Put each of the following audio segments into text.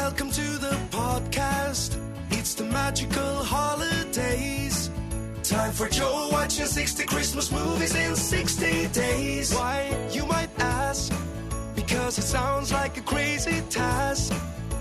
Welcome to the podcast. It's the magical holidays. Time for Joe watching 60 Christmas movies in 60 days. Why, you might ask? Because it sounds like a crazy task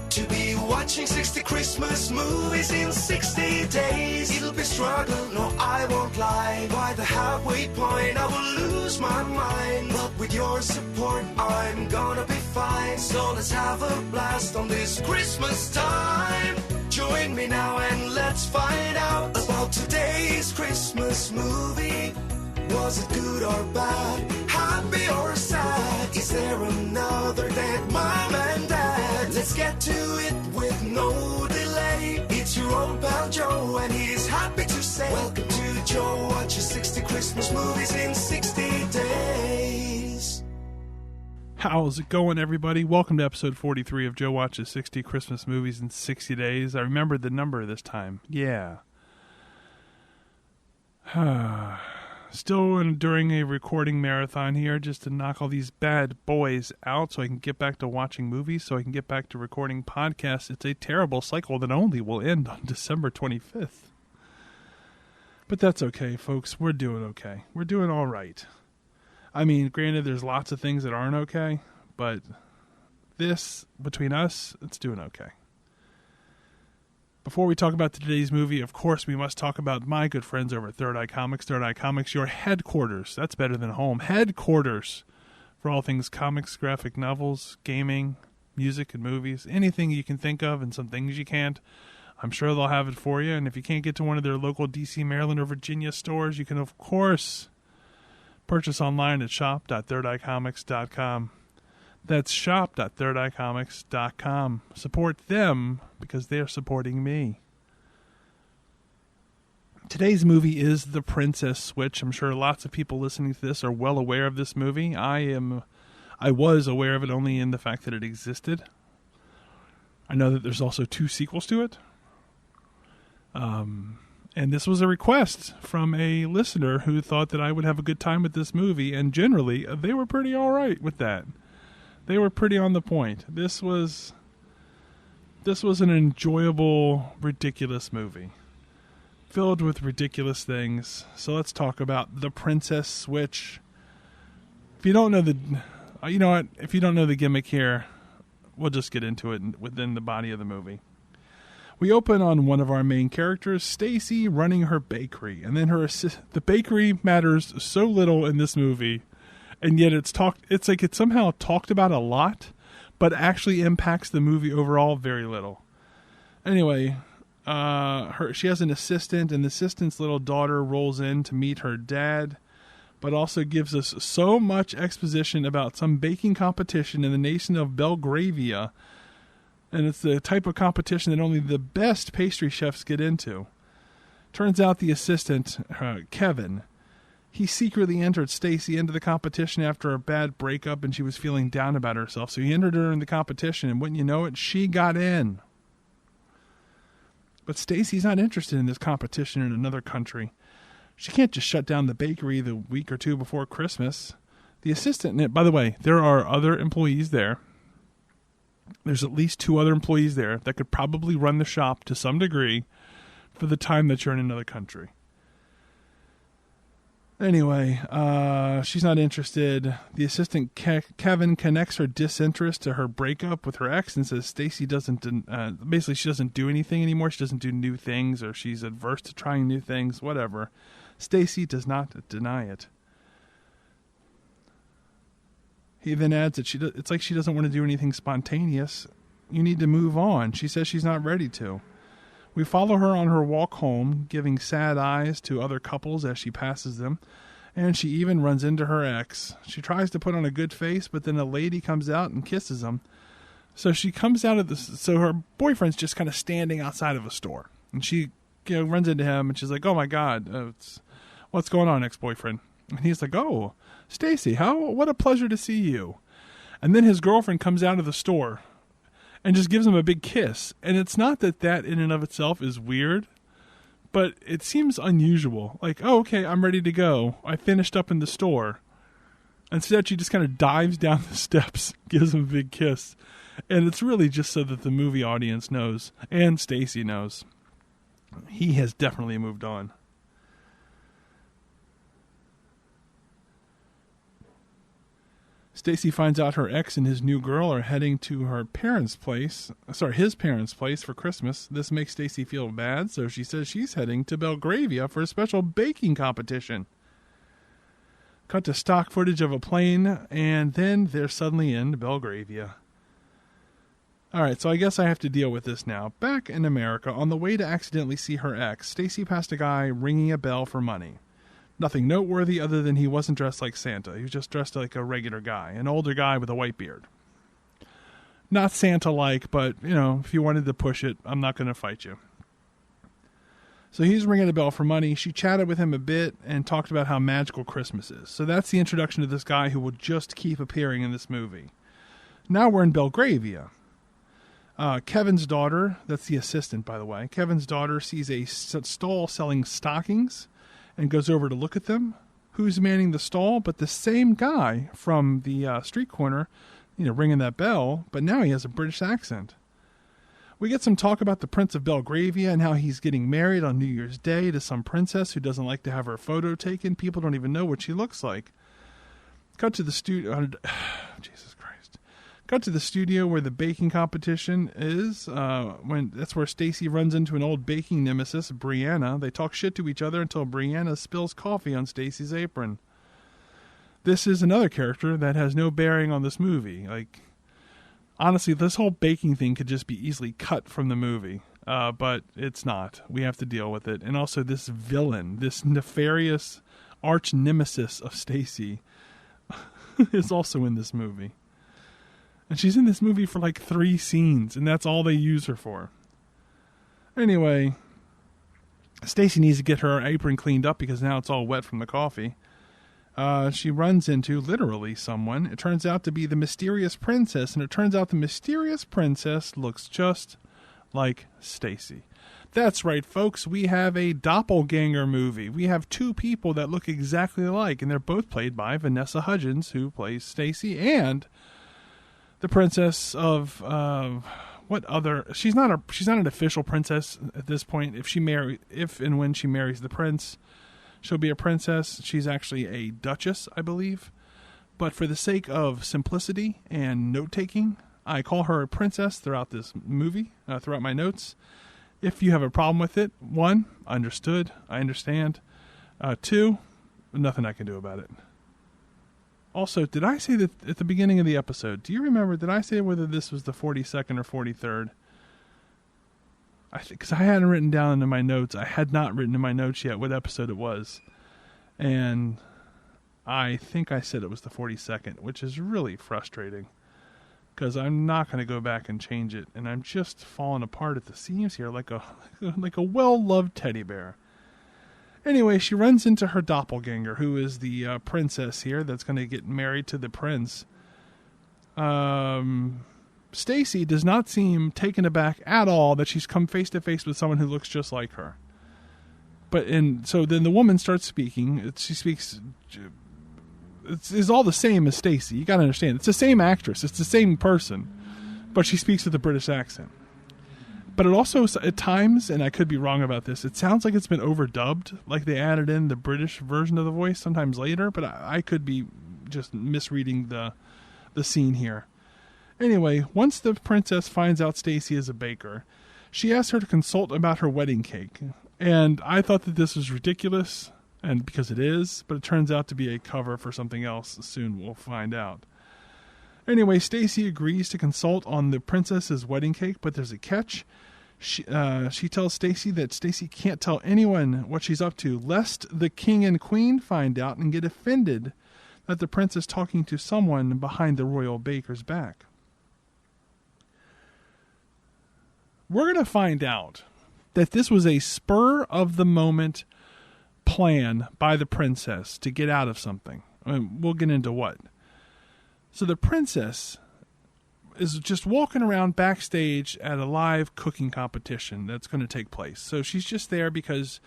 to be watching 60 Christmas movies in 60 days. It'll be struggle, no I won't lie. By the halfway point I will lose my mind, but with your support I'm gonna be fine. So let's have a blast on this Christmas time. Join me now and let's find out about today's Christmas movie. Was it good or bad? Happy or sad? Is there another dead mom and dad? Let's get to it with no delay. It's your old pal Joe and he's happy to say welcome to Joe watches 60 Christmas movies in 60 days. How's it going, everybody? Welcome to episode 43 of Joe Watches 60 Christmas Movies in 60 Days. I remembered the number this time. Yeah. Still during a recording marathon here just to knock all these bad boys out so I can get back to watching movies, so I can get back to recording podcasts. It's a terrible cycle that only will end on December 25th. But that's okay, folks. We're doing okay. We're doing all right. I mean, granted, there's lots of things that aren't okay, but this, between us, it's doing okay. Before we talk about today's movie, of course, we must talk about my good friends over at Third Eye Comics. Third Eye Comics, your headquarters. That's better than home. Headquarters for all things comics, graphic novels, gaming, music, and movies. Anything you can think of and some things you can't. I'm sure they'll have it for you. And if you can't get to one of their local DC, Maryland, or Virginia stores, you can, of course, purchase online at shop.thirdeyecomics.com. That's shop.thirdeyecomics.com. Support them because they're supporting me. Today's movie is The Princess Switch. I'm sure lots of people listening to this are well aware of this movie. I was aware of it only in the fact that it existed. I know that there's also 2 sequels to it. And this was a request from a listener who thought that I would have a good time with this movie, and generally, they were pretty all right with that. They were pretty on the point. This was an enjoyable, ridiculous movie, filled with ridiculous things. So let's talk about The Princess Switch. If you don't know if you don't know the gimmick here, we'll just get into it within the body of the movie. We open on one of our main characters, Stacy, running her bakery, and then the bakery matters so little in this movie, and yet it's like it's somehow talked about a lot, but actually impacts the movie overall very little. Anyway, she has an assistant, and the assistant's little daughter rolls in to meet her dad, but also gives us so much exposition about some baking competition in the nation of Belgravia. And it's the type of competition that only the best pastry chefs get into. Turns out the assistant, Kevin, he secretly entered Stacy into the competition after a bad breakup and she was feeling down about herself. So he entered her in the competition, and wouldn't you know it, she got in. But Stacy's not interested in this competition in another country. She can't just shut down the bakery the week or 2 before Christmas. The assistant, by the way, there are other employees there. There's at least 2 other employees there that could probably run the shop to some degree for the time that you're in another country. Anyway, she's not interested. The assistant, Kevin, connects her disinterest to her breakup with her ex and says Stacy basically she doesn't do anything anymore. She doesn't do new things, or she's adverse to trying new things, whatever. Stacy does not deny it. He then adds that it's like she doesn't want to do anything spontaneous. You need to move on. She says she's not ready to. We follow her on her walk home, giving sad eyes to other couples as she passes them, and she even runs into her ex. She tries to put on a good face, but then a lady comes out and kisses him. So she comes out of so her boyfriend's just kind of standing outside of a store, and she runs into him, and she's like, "Oh my God, what's going on, ex-boyfriend?" And he's like, "Oh, Stacy, what a pleasure to see you." And then his girlfriend comes out of the store and just gives him a big kiss. And it's not that in and of itself is weird, but it seems unusual. Like, oh, okay, I'm ready to go. I finished up in the store. Instead, she just kind of dives down the steps, gives him a big kiss. And it's really just so that the movie audience knows, and Stacy knows, he has definitely moved on. Stacy finds out her ex and his new girl are heading to his parents' place for Christmas. This makes Stacy feel bad, so she says she's heading to Belgravia for a special baking competition. Cut to stock footage of a plane, and then they're suddenly in Belgravia. Alright, so I guess I have to deal with this now. Back in America, on the way to accidentally see her ex, Stacy passed a guy ringing a bell for money. Nothing noteworthy other than he wasn't dressed like Santa. He was just dressed like a regular guy, an older guy with a white beard. Not Santa-like, but, if you wanted to push it, I'm not going to fight you. So he's ringing a bell for money. She chatted with him a bit and talked about how magical Christmas is. So that's the introduction to this guy who will just keep appearing in this movie. Now we're in Belgravia. Kevin's daughter, that's the assistant, by the way. Kevin's daughter sees a stall selling stockings and goes over to look at them. Who's manning the stall? But the same guy from the street corner, ringing that bell, but now he has a British accent. We get some talk about the Prince of Belgravia and how he's getting married on New Year's Day to some princess who doesn't like to have her photo taken. People don't even know what she looks like. Cut to the studio. Jesus Christ. Cut to the studio where the baking competition is. That's where Stacy runs into an old baking nemesis, Brianna. They talk shit to each other until Brianna spills coffee on Stacy's apron. This is another character that has no bearing on this movie. Honestly, this whole baking thing could just be easily cut from the movie. But it's not. We have to deal with it. And also this villain, this nefarious arch nemesis of Stacy is also in this movie. And she's in this movie for 3 scenes, and that's all they use her for. Anyway, Stacy needs to get her apron cleaned up because now it's all wet from the coffee. She runs into, literally, someone. It turns out to be the mysterious princess, and it turns out the mysterious princess looks just like Stacy. That's right, folks. We have a doppelganger movie. We have 2 people that look exactly alike, and they're both played by Vanessa Hudgens, who plays Stacy, and the princess of what other? She's not an official princess at this point. If and when she marries the prince, she'll be a princess. She's actually a duchess, I believe. But for the sake of simplicity and note-taking, I call her a princess throughout this movie, throughout my notes. If you have a problem with it, 1, understood, I understand. 2, nothing I can do about it. Also, did I say that at the beginning of the episode? Do you remember, did I say whether this was the 42nd or 43rd? Because I hadn't written down in my notes. I had not written in my notes yet what episode it was. And I think I said it was the 42nd, which is really frustrating. Because I'm not going to go back and change it. And I'm just falling apart at the seams here like a well-loved teddy bear. Anyway, she runs into her doppelganger, who is the princess here that's going to get married to the prince. Stacy does not seem taken aback at all that she's come face to face with someone who looks just like her. So then the woman starts speaking. She speaks. It's all the same as Stacy. You got to understand. It's the same actress. It's the same person, but she speaks with a British accent. But it also, at times, and I could be wrong about this, it sounds like it's been overdubbed, like they added in the British version of the voice sometimes later, but I could be just misreading the scene here. Anyway, once the princess finds out Stacy is a baker, she asks her to consult about her wedding cake. And I thought that this was ridiculous, and because it is, but it turns out to be a cover for something else. Soon we'll find out. Anyway, Stacy agrees to consult on the princess's wedding cake, but there's a catch. She tells Stacy that Stacy can't tell anyone what she's up to, lest the king and queen find out and get offended that the prince is talking to someone behind the royal baker's back. We're going to find out that this was a spur-of-the-moment plan by the princess to get out of something. We'll get into what. So the princess is just walking around backstage at a live cooking competition that's going to take place. So she's just there because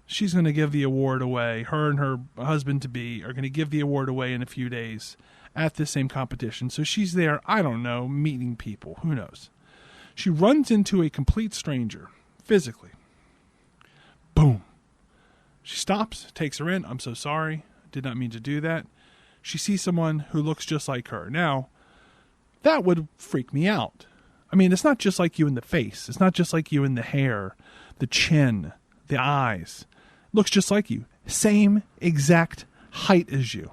she's going to give the award away. Her and her husband-to-be are going to give the award away in a few days at this same competition. So she's there, I don't know, meeting people. Who knows? She runs into a complete stranger, physically. Boom. She stops, takes her in. I'm so sorry. Did not mean to do that. She sees someone who looks just like her. Now, that would freak me out. I mean, it's not just like you in the face. It's not just like you in the hair, the chin, the eyes. It looks just like you. Same exact height as you.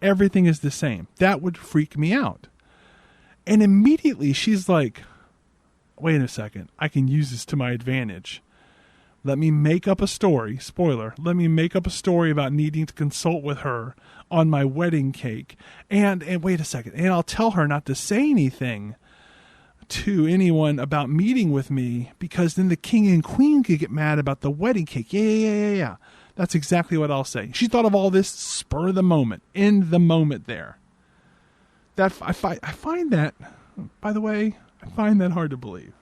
Everything is the same. That would freak me out. And immediately she's like, wait a second. I can use this to my advantage. Let me make up a story. Spoiler. Let me make up a story about needing to consult with her on my wedding cake. And wait a second. And I'll tell her not to say anything to anyone about meeting with me, because then the king and queen could get mad about the wedding cake. Yeah. That's exactly what I'll say. She thought of all this spur of the moment, in the moment there. That I find that, by the way, I find that hard to believe.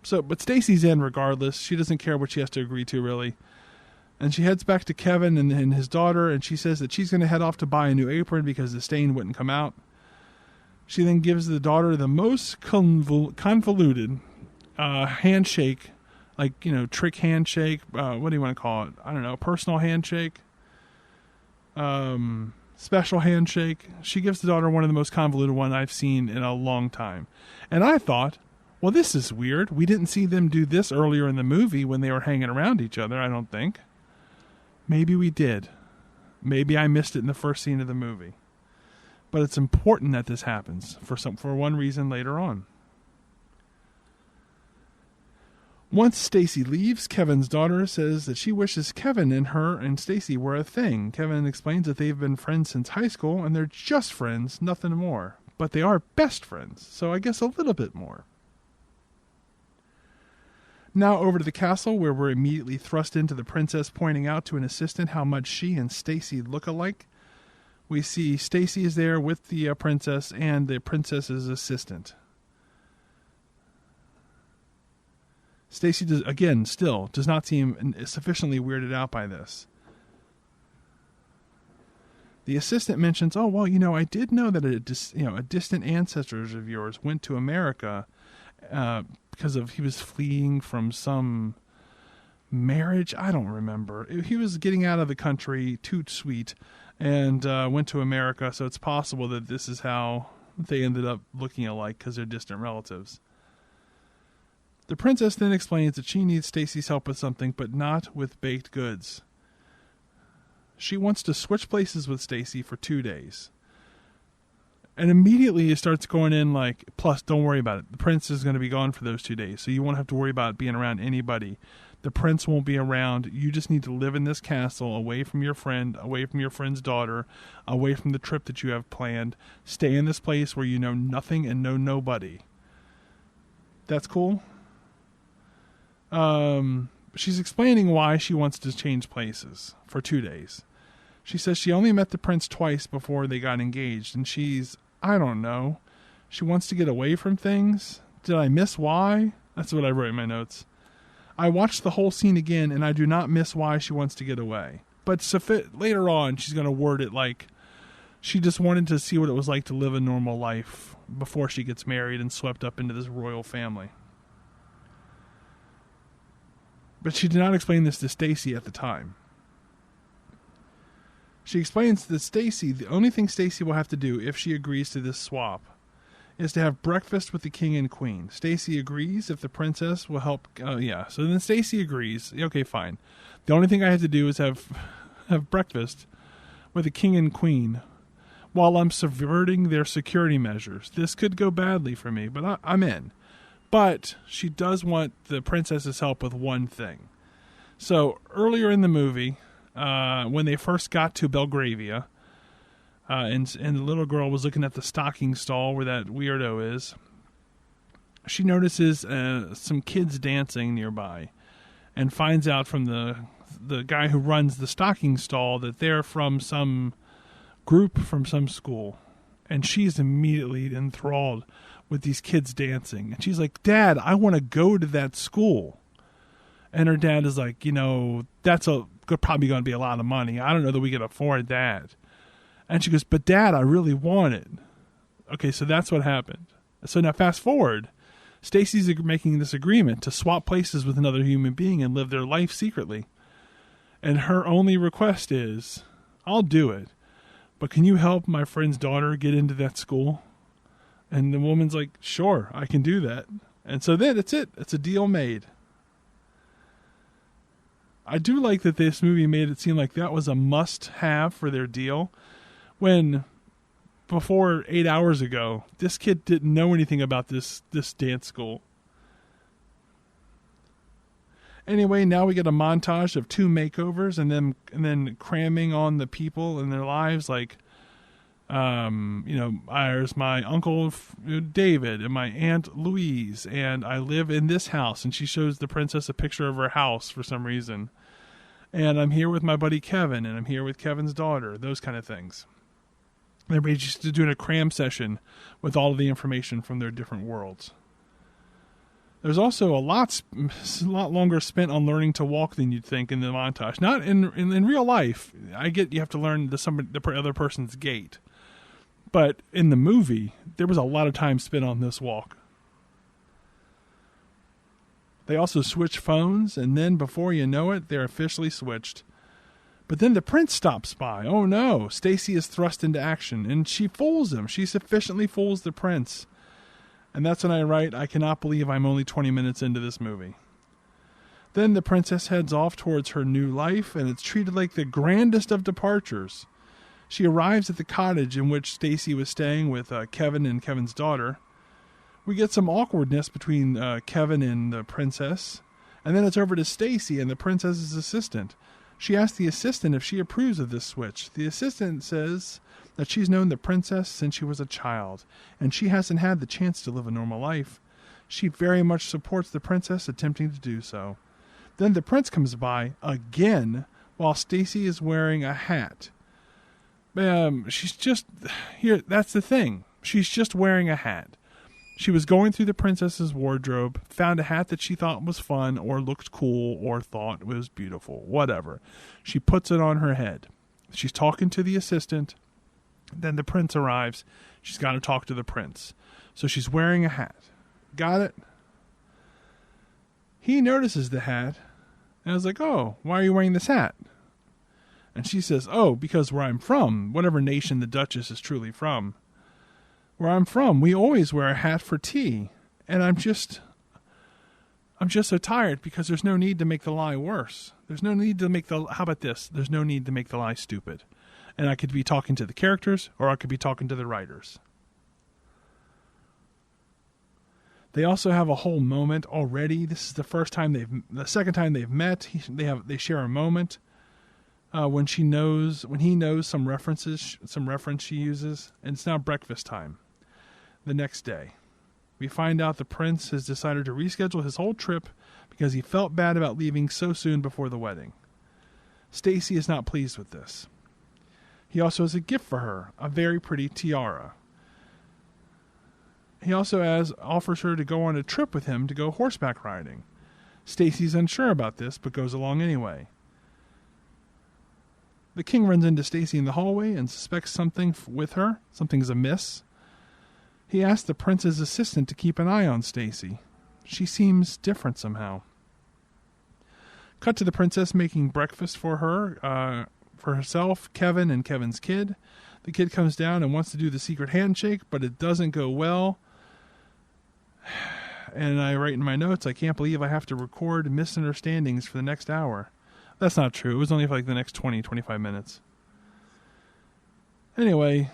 So, but Stacy's in regardless. She doesn't care what she has to agree to, really. And she heads back to Kevin and his daughter, and she says that she's going to head off to buy a new apron because the stain wouldn't come out. She then gives the daughter the most convoluted handshake, like, trick handshake. What do you want to call it? I don't know. Personal handshake. Special handshake. She gives the daughter one of the most convoluted ones I've seen in a long time. And I thought, well, this is weird. We didn't see them do this earlier in the movie when they were hanging around each other, I don't think. Maybe we did. Maybe I missed it in the first scene of the movie. But it's important that this happens for one reason later on. Once Stacy leaves, Kevin's daughter says that she wishes Kevin and her and Stacy were a thing. Kevin explains that they've been friends since high school and they're just friends, nothing more. But they are best friends, so I guess a little bit more. Now over to the castle, where we're immediately thrust into the princess pointing out to an assistant how much she and Stacy look alike. We see Stacy is there with the princess and the princess's assistant. Stacy still does not seem sufficiently weirded out by this. The assistant mentions, "Oh, well, I did know that a distant ancestors of yours went to America because he was fleeing from some marriage. I don't remember. He was getting out of the country, toot sweet, and went to America. So it's possible that this is how they ended up looking alike, because they're distant relatives." The princess then explains that she needs Stacy's help with something, but not with baked goods. She wants to switch places with Stacy for 2 days. And immediately it starts going in like, plus, don't worry about it. The prince is going to be gone for those 2 days, so you won't have to worry about being around anybody. The prince won't be around. You just need to live in this castle, away from your friend, away from your friend's daughter, away from the trip that you have planned. Stay in this place where you know nothing and know nobody. That's cool. She's explaining why she wants to change places for 2 days. She says she only met the prince twice before they got engaged, and I don't know. She wants to get away from things. Did I miss why? That's what I wrote in my notes. I watched the whole scene again, and I do not miss why she wants to get away. But later on, she's going to word it like she just wanted to see what it was like to live a normal life before she gets married and swept up into this royal family. But she did not explain this to Stacy at the time. She explains that the only thing Stacy will have to do if she agrees to this swap is to have breakfast with the king and queen. Stacy agrees if the princess will help. So then Stacy agrees. Okay, fine. The only thing I have to do is have breakfast with the king and queen while I'm subverting their security measures. This could go badly for me, but I'm in. But she does want the princess's help with one thing. So earlier in the movie, when they first got to Belgravia, and the little girl was looking at the stocking stall where that weirdo is, she notices some kids dancing nearby and finds out from the guy who runs the stocking stall that they're from some group from some school. And she's immediately enthralled with these kids dancing. And she's like, "Dad, I want to go to that school." And her dad is like, probably going to be a lot of money. I don't know that we can afford that. And she goes, but Dad, I really want it. Okay, so that's what happened. So now fast forward. Stacy's making this agreement to swap places with another human being and live their life secretly. And her only request is, I'll do it, but can you help my friend's daughter get into that school? And the woman's like, sure, I can do that. And so then it's it. It's a deal made. I do like that this movie made it seem like that was a must-have for their deal, when before 8 hours ago, this kid didn't know anything about this dance school. Anyway, now we get a montage of 2 makeovers and then cramming on the people in their lives, like, there's my uncle David and my aunt Louise, and I live in this house, and she shows the princess a picture of her house for some reason. And I'm here with my buddy Kevin, and I'm here with Kevin's daughter, those kind of things. Everybody's just doing a cram session with all of the information from their different worlds. There's also a lot longer spent on learning to walk than you'd think in the montage. Not in real life. I get you have to learn the other person's gait. But in the movie, there was a lot of time spent on this walk. They also switch phones, and then before you know it, they're officially switched. But then the prince stops by. Oh no, Stacy is thrust into action, and she fools him. She sufficiently fools the prince. And that's when I write, I cannot believe I'm only 20 minutes into this movie. Then the princess heads off towards her new life, and it's treated like the grandest of departures. She arrives at the cottage in which Stacy was staying with Kevin and Kevin's daughter. We get some awkwardness between Kevin and the princess, and then it's over to Stacy and the princess's assistant. She asks the assistant if she approves of this switch. The assistant says that she's known the princess since she was a child, and she hasn't had the chance to live a normal life. She very much supports the princess attempting to do so. Then the prince comes by again while Stacy is wearing a hat. She's just here. That's the thing. She's just wearing a hat. She was going through the princess's wardrobe, found a hat that she thought was fun or looked cool or thought was beautiful, whatever. She puts it on her head. She's talking to the assistant. Then the prince arrives. She's got to talk to the prince. So she's wearing a hat. Got it? He notices the hat. And I was like, oh, why are you wearing this hat? And she says, oh, because where I'm from, whatever nation the Duchess is truly from, where I'm from, we always wear a hat for tea. And I'm just so tired because there's no need to make the lie worse. There's no need to make how about this? There's no need to make the lie stupid. And I could be talking to the characters, or I could be talking to the writers. They also have a whole moment already. This is the second time they've met. They share a moment when he knows some reference she uses, and it's now breakfast time. The next day, we find out the prince has decided to reschedule his whole trip because he felt bad about leaving so soon before the wedding. Stacy is not pleased with this. He also has a gift for her, a very pretty tiara. He also offers her to go on a trip with him to go horseback riding. Stacy's unsure about this, but goes along anyway. The king runs into Stacy in the hallway and suspects something with her. Something's amiss. He asks the prince's assistant to keep an eye on Stacy. She seems different somehow. Cut to the princess making breakfast for herself, Kevin, and Kevin's kid. The kid comes down and wants to do the secret handshake, but it doesn't go well. And I write in my notes, I can't believe I have to record misunderstandings for the next hour. That's not true. It was only for like the next 20, 25 minutes. Anyway,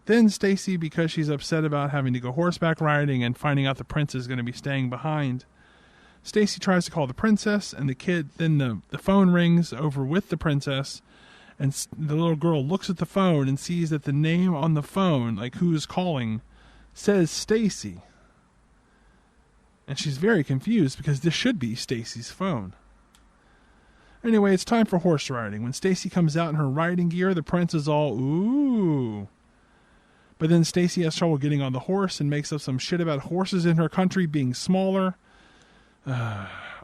then Stacy, because she's upset about having to go horseback riding and finding out the prince is going to be staying behind, Stacy tries to call the princess, and the kid, then the phone rings over with the princess, and the little girl looks at the phone and sees that the name on the phone, like who's calling, says Stacy. And she's very confused because this should be Stacy's phone. Anyway, it's time for horse riding. When Stacy comes out in her riding gear, the prince is all, ooh. But then Stacy has trouble getting on the horse and makes up some shit about horses in her country being smaller.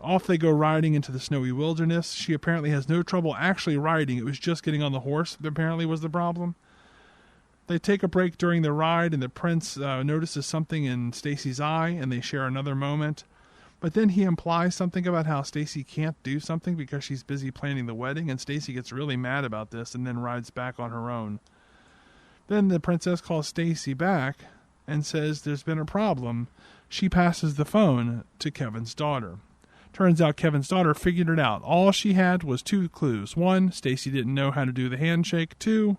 Off they go riding into the snowy wilderness. She apparently has no trouble actually riding. It was just getting on the horse that apparently was the problem. They take a break during the ride, and the prince notices something in Stacy's eye, and they share another moment. But then he implies something about how Stacy can't do something because she's busy planning the wedding, and Stacy gets really mad about this and then rides back on her own. Then the princess calls Stacy back and says there's been a problem. She passes the phone to Kevin's daughter. Turns out Kevin's daughter figured it out. All she had was 2 clues. 1, Stacy didn't know how to do the handshake. 2,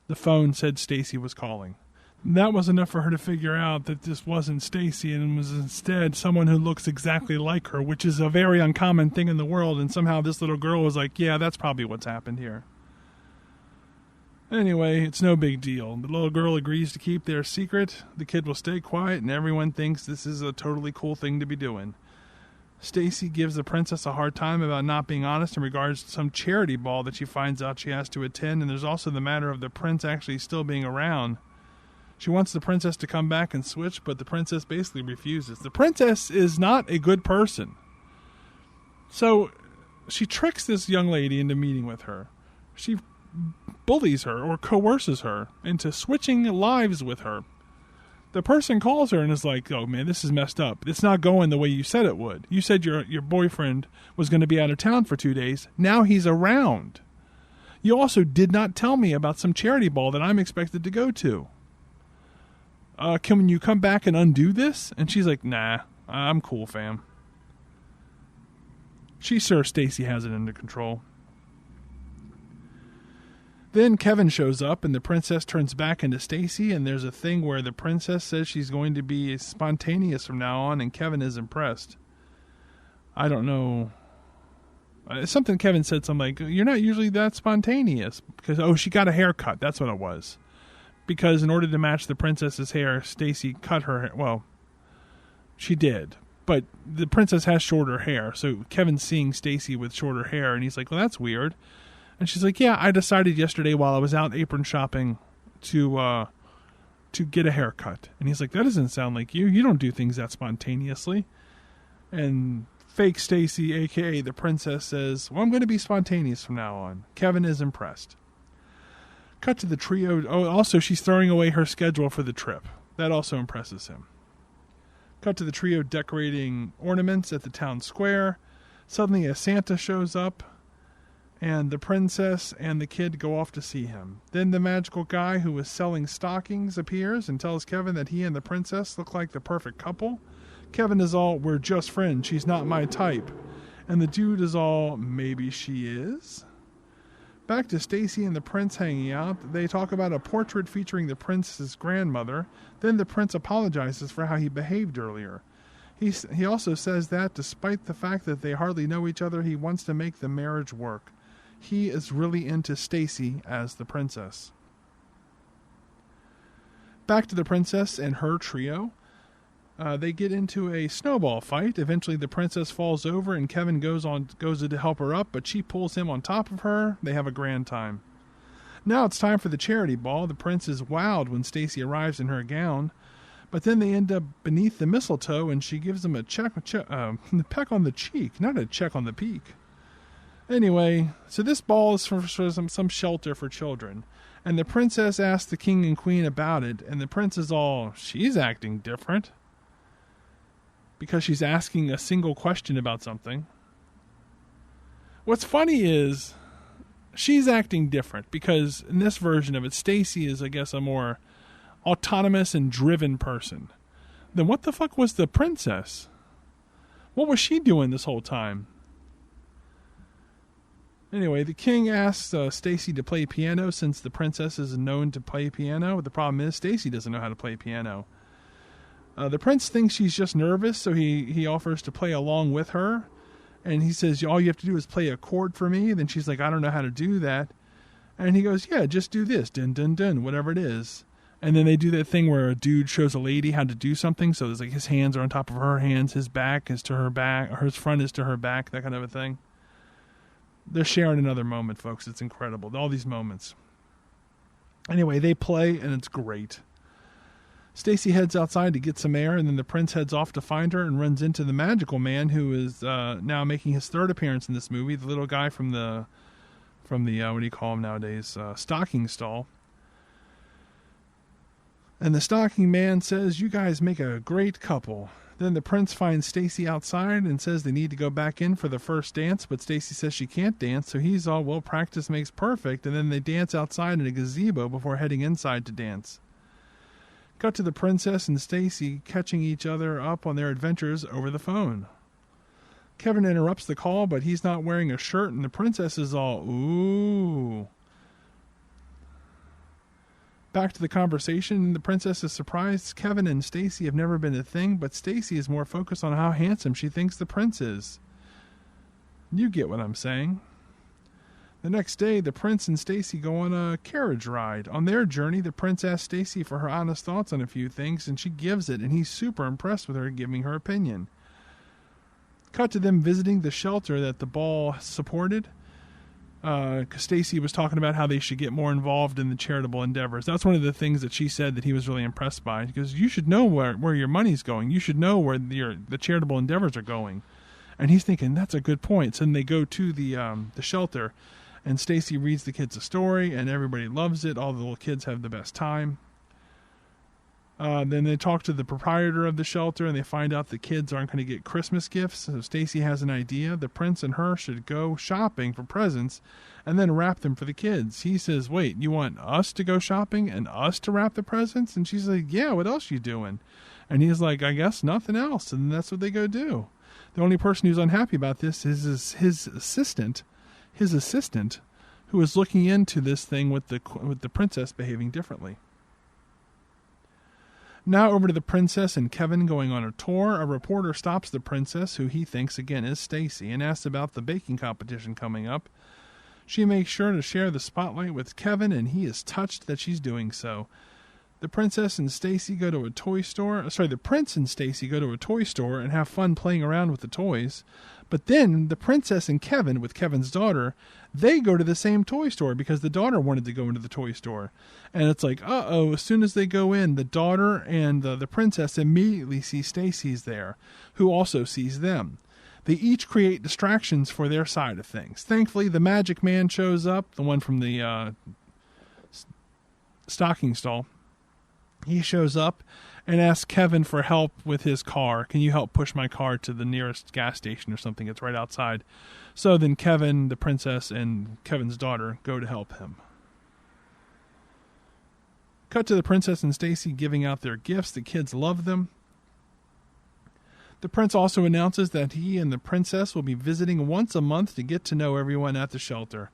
the phone said Stacy was calling. That was enough for her to figure out that this wasn't Stacy and was instead someone who looks exactly like her, which is a very uncommon thing in the world, and somehow this little girl was like, yeah, that's probably what's happened here. Anyway, it's no big deal. The little girl agrees to keep their secret. The kid will stay quiet, and everyone thinks this is a totally cool thing to be doing. Stacy gives the princess a hard time about not being honest in regards to some charity ball that she finds out she has to attend, and there's also the matter of the prince actually still being around. She wants the princess to come back and switch, but the princess basically refuses. The princess is not a good person. So she tricks this young lady into meeting with her. She bullies her or coerces her into switching lives with her. The person calls her and is like, oh man, this is messed up. It's not going the way you said it would. You said your boyfriend was going to be out of town for 2 days. Now he's around. You also did not tell me about some charity ball that I'm expected to go to. Can you come back and undo this? And she's like, nah, I'm cool, fam. She's sure Stacy has it under control. Then Kevin shows up, and the princess turns back into Stacy, and there's a thing where the princess says she's going to be spontaneous from now on, and Kevin is impressed. I don't know. Something Kevin said, something like, you're not usually that spontaneous. Because, she got a haircut. That's what it was. Because in order to match the princess's hair, Stacy cut her hair. Well, she did. But the princess has shorter hair, so Kevin's seeing Stacy with shorter hair, and he's like, well, that's weird. And she's like, yeah, I decided yesterday while I was out apron shopping to get a haircut. And he's like, that doesn't sound like you. You don't do things that spontaneously. And fake Stacy, a.k.a. the princess, says, well, I'm going to be spontaneous from now on. Kevin is impressed. Cut to the trio. Oh, also, she's throwing away her schedule for the trip. That also impresses him. Cut to the trio decorating ornaments at the town square. Suddenly a Santa shows up, and the princess and the kid go off to see him. Then the magical guy who was selling stockings appears and tells Kevin that he and the princess look like the perfect couple. Kevin is all, we're just friends, she's not my type. And the dude is all, maybe she is? Back to Stacy and the prince hanging out. They talk about a portrait featuring the prince's grandmother. Then the prince apologizes for how he behaved earlier. He also says that, despite the fact that they hardly know each other, he wants to make the marriage work. He is really into Stacy as the princess. Back to the princess and her trio. They get into a snowball fight. Eventually the princess falls over and Kevin goes to help her up, but she pulls him on top of her. They have a grand time. Now it's time for the charity ball. The prince is wowed when Stacy arrives in her gown, but then they end up beneath the mistletoe and she gives him a peck on the cheek, not a check on the peak. Anyway, so this ball is for some shelter for children. And the princess asks the king and queen about it, and the prince is all, she's acting different. Because she's asking a single question about something. What's funny is, she's acting different, because in this version of it, Stacy is, I guess, a more autonomous and driven person. Then what the fuck was the princess? What was she doing this whole time? Anyway, the king asks Stacy to play piano since the princess is known to play piano. But the problem is Stacy doesn't know how to play piano. The prince thinks she's just nervous, so he offers to play along with her. And he says, all you have to do is play a chord for me. Then she's like, I don't know how to do that. And he goes, yeah, just do this. Dun, dun, dun, whatever it is. And then they do that thing where a dude shows a lady how to do something. So there's like his hands are on top of her hands. His back is to her back. Or his front is to her back. That kind of a thing. They're sharing another moment, folks. It's incredible. All these moments. Anyway, they play, and it's great. Stacy heads outside to get some air, and then the prince heads off to find her and runs into the magical man, who is now making his third appearance in this movie, the little guy from the what do you call him nowadays, stocking stall. And the stocking man says, "You guys make a great couple." Then the prince finds Stacy outside and says they need to go back in for the first dance, but Stacy says she can't dance, so he's all, well, practice makes perfect, and then they dance outside in a gazebo before heading inside to dance. Cut to the princess and Stacy catching each other up on their adventures over the phone. Kevin interrupts the call, but he's not wearing a shirt, and the princess is all, ooh. Back to the conversation, the princess is surprised Kevin and Stacy have never been a thing, but Stacy is more focused on how handsome she thinks the prince is. You get what I'm saying. The next day, the prince and Stacy go on a carriage ride. On their journey, the prince asks Stacy for her honest thoughts on a few things, and she gives it, and he's super impressed with her giving her opinion. Cut to them visiting the shelter that the ball supported. Stacy was talking about how they should get more involved in the charitable endeavors. That's one of the things that she said that he was really impressed by, because you should know where your money's going. You should know where the charitable endeavors are going. And he's thinking, that's a good point. So then they go to the shelter, and Stacy reads the kids a story, and everybody loves it. All the little kids have the best time. Then they talk to the proprietor of the shelter, and they find out the kids aren't going to get Christmas gifts. So Stacy has an idea. The prince and her should go shopping for presents and then wrap them for the kids. He says, wait, you want us to go shopping and us to wrap the presents? And she's like, yeah, what else you doing? And he's like, I guess nothing else. And that's what they go do. The only person who's unhappy about this is his assistant, who is looking into this thing with the princess behaving differently. Now over to the princess and Kevin going on a tour. A reporter stops the princess, who he thinks again is Stacy, and asks about the baking competition coming up. She makes sure to share the spotlight with Kevin, and he is touched that she's doing so. The princess and Stacy go to a toy store. The prince and Stacy go to a toy store and have fun playing around with the toys. But then the princess and Kevin, with Kevin's daughter, they go to the same toy store because the daughter wanted to go into the toy store. And it's like, uh-oh, as soon as they go in, the daughter and the princess immediately see Stacy's there, who also sees them. They each create distractions for their side of things. Thankfully, the magic man shows up, the one from the stocking stall. He shows up and asks Kevin for help with his car. Can you help push my car to the nearest gas station or something? It's right outside. So then Kevin, the princess, and Kevin's daughter go to help him. Cut to the princess and Stacy giving out their gifts. The kids love them. The prince also announces that he and the princess will be visiting once a month to get to know everyone at the shelter.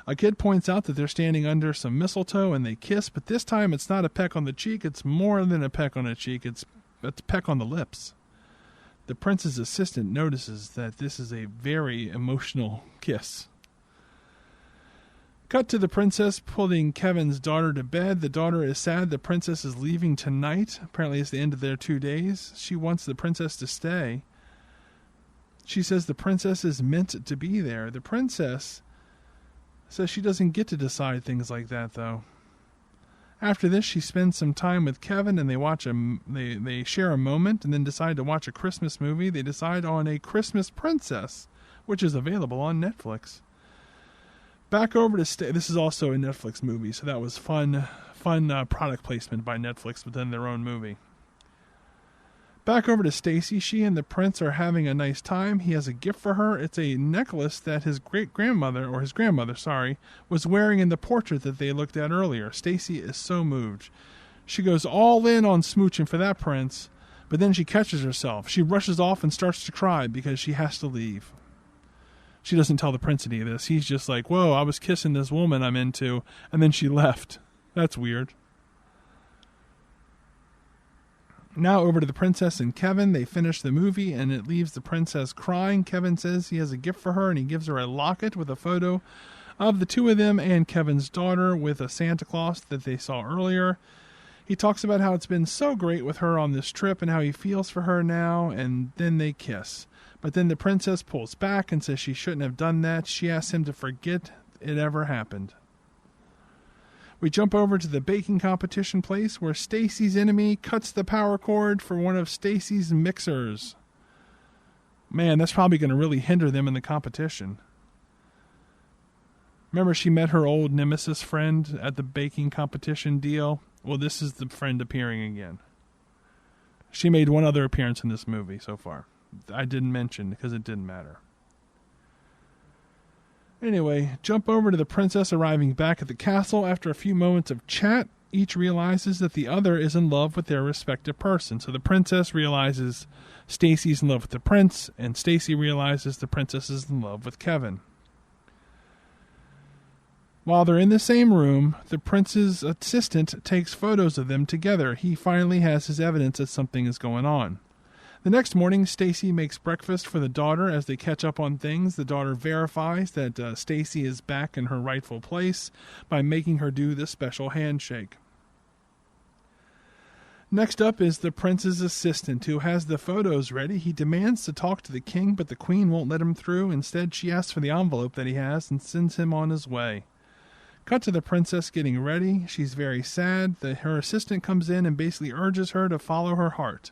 A kid points out that they're standing under some mistletoe and they kiss, but this time it's not a peck on the cheek. It's more than a peck on the cheek. It's a peck on the lips. The prince's assistant notices that this is a very emotional kiss. Cut to the princess putting Kevin's daughter to bed. The daughter is sad the princess is leaving tonight. Apparently it's the end of their 2 days. She wants the princess to stay. She says the princess is meant to be there. The princess says she doesn't get to decide things like that, though. After this, she spends some time with Kevin, and they share a moment, and then decide to watch a Christmas movie. They decide on A Christmas Princess, which is available on Netflix. Back over to this is also a Netflix movie, so that was fun product placement by Netflix within their own movie. Back over to Stacy. She and the prince are having a nice time. He has a gift for her. It's a necklace that his grandmother was wearing in the portrait that they looked at earlier. Stacy is so moved. She goes all in on smooching for that prince, but then she catches herself. She rushes off and starts to cry because she has to leave. She doesn't tell the prince any of this. He's just like, whoa, I was kissing this woman I'm into, and then she left. That's weird. Now over to the princess and Kevin. They finish the movie, and it leaves the princess crying. Kevin says he has a gift for her, and he gives her a locket with a photo of the two of them and Kevin's daughter with a Santa Claus that they saw earlier. He talks about how it's been so great with her on this trip and how he feels for her now, and then they kiss. But then the princess pulls back and says she shouldn't have done that. She asks him to forget it ever happened. We jump over to the baking competition place where Stacy's enemy cuts the power cord for one of Stacy's mixers. Man, that's probably going to really hinder them in the competition. Remember, she met her old nemesis friend at the baking competition deal? Well, this is the friend appearing again. She made one other appearance in this movie so far. I didn't mention because it didn't matter. Anyway, jump over to the princess arriving back at the castle. After a few moments of chat, each realizes that the other is in love with their respective person. So the princess realizes Stacy's in love with the prince, and Stacy realizes the princess is in love with Kevin. While they're in the same room, the prince's assistant takes photos of them together. He finally has his evidence that something is going on. The next morning, Stacy makes breakfast for the daughter as they catch up on things. The daughter verifies that Stacy is back in her rightful place by making her do the special handshake. Next up is the prince's assistant, who has the photos ready. He demands to talk to the king, but the queen won't let him through. Instead, she asks for the envelope that he has and sends him on his way. Cut to the princess getting ready. She's very sad. Her assistant comes in and basically urges her to follow her heart.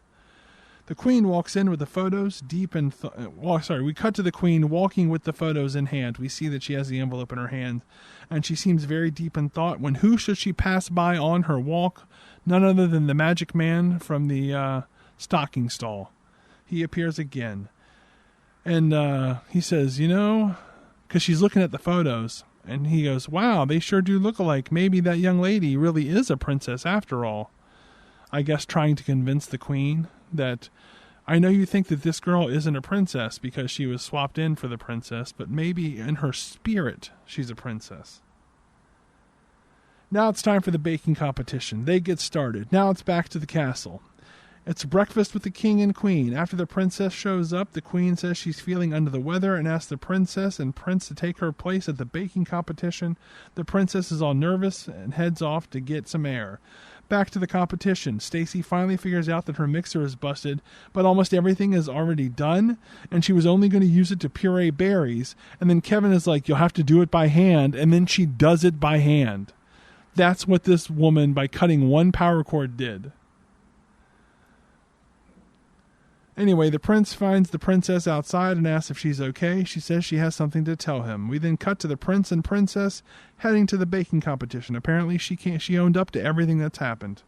The queen walks in with the photos deep in we cut to the queen walking with the photos in hand. We see that she has the envelope in her hand, and she seems very deep in thought when who should she pass by on her walk? None other than the magic man from the stocking stall. He appears again. And he says, because she's looking at the photos, and he goes, wow, they sure do look alike. Maybe that young lady really is a princess after all. I guess trying to convince the queen that I know you think that this girl isn't a princess because she was swapped in for the princess, but maybe in her spirit she's a princess. Now it's time for the baking competition. They get started. Now it's back to the castle. It's breakfast with the king and queen. After the princess shows up, the queen says she's feeling under the weather and asks the princess and prince to take her place at the baking competition. The princess is all nervous and heads off to get some air. Back to the competition. Stacy finally figures out that her mixer is busted, but almost everything is already done, and she was only going to use it to puree berries. And then Kevin is like, you'll have to do it by hand, and then she does it by hand. That's what this woman, by cutting one power cord, did. Anyway, the prince finds the princess outside and asks if she's okay. She says she has something to tell him. We then cut to the prince and princess heading to the baking competition. Apparently, she owned up to everything that's happened.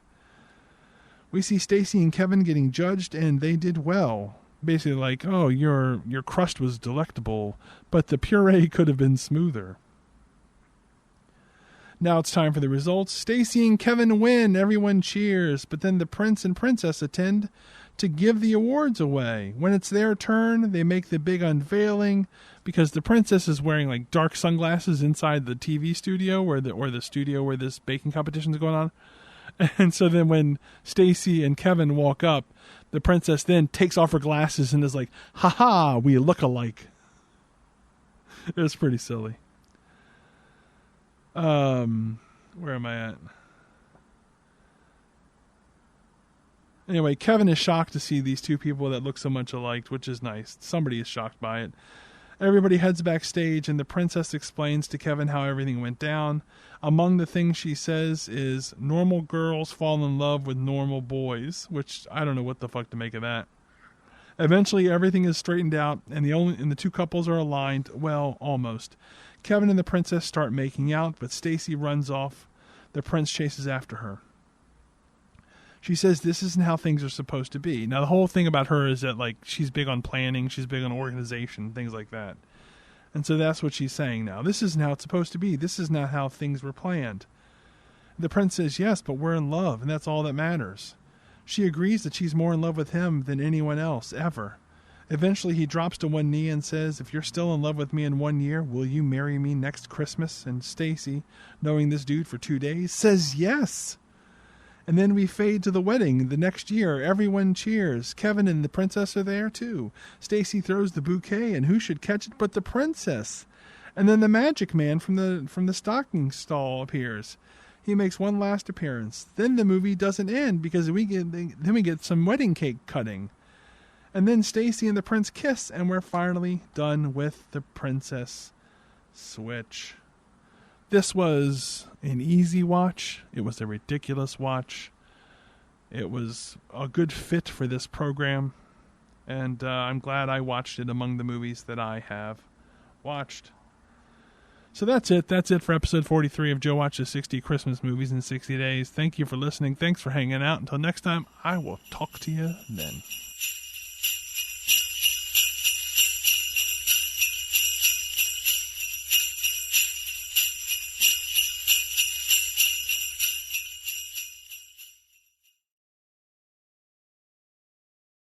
We see Stacy and Kevin getting judged, and they did well. Basically like, oh, your crust was delectable, but the puree could have been smoother. Now it's time for the results. Stacy and Kevin win. Everyone cheers. But then the prince and princess attend to give the awards away. When it's their turn, they make the big unveiling because the princess is wearing like dark sunglasses inside the TV studio or the studio where this baking competition is going on. And so then when Stacy and Kevin walk up, the princess then takes off her glasses and is like, "Ha-ha, we look alike." It was pretty silly. Where am I at? Anyway, Kevin is shocked to see these two people that look so much alike, which is nice. Somebody is shocked by it. Everybody heads backstage, and the princess explains to Kevin how everything went down. Among the things she says is, normal girls fall in love with normal boys, which I don't know what the fuck to make of that. Eventually, everything is straightened out, and the two couples are aligned. Well, almost. Kevin and the princess start making out, but Stacy runs off. The prince chases after her. She says this isn't how things are supposed to be. Now, the whole thing about her is that, like, she's big on planning, she's big on organization, things like that. And so that's what she's saying now. This isn't how it's supposed to be. This is not how things were planned. The prince says, yes, but we're in love, and that's all that matters. She agrees that she's more in love with him than anyone else, ever. Eventually, he drops to one knee and says, if you're still in love with me in 1 year, will you marry me next Christmas? And Stacy, knowing this dude for 2 days, says yes. And then we fade to the wedding. The next year, everyone cheers. Kevin and the princess are there, too. Stacy throws the bouquet, and who should catch it but the princess? And then the magic man from the stocking stall appears. He makes one last appearance. Then the movie doesn't end because we get some wedding cake cutting. And then Stacy and the prince kiss, and we're finally done with the princess switch. This was an easy watch. It was a ridiculous watch. It was a good fit for this program. And I'm glad I watched it among the movies that I have watched. So that's it. That's it for episode 43 of Joe Watches 60 Christmas Movies in 60 Days. Thank you for listening. Thanks for hanging out. Until next time, I will talk to you then.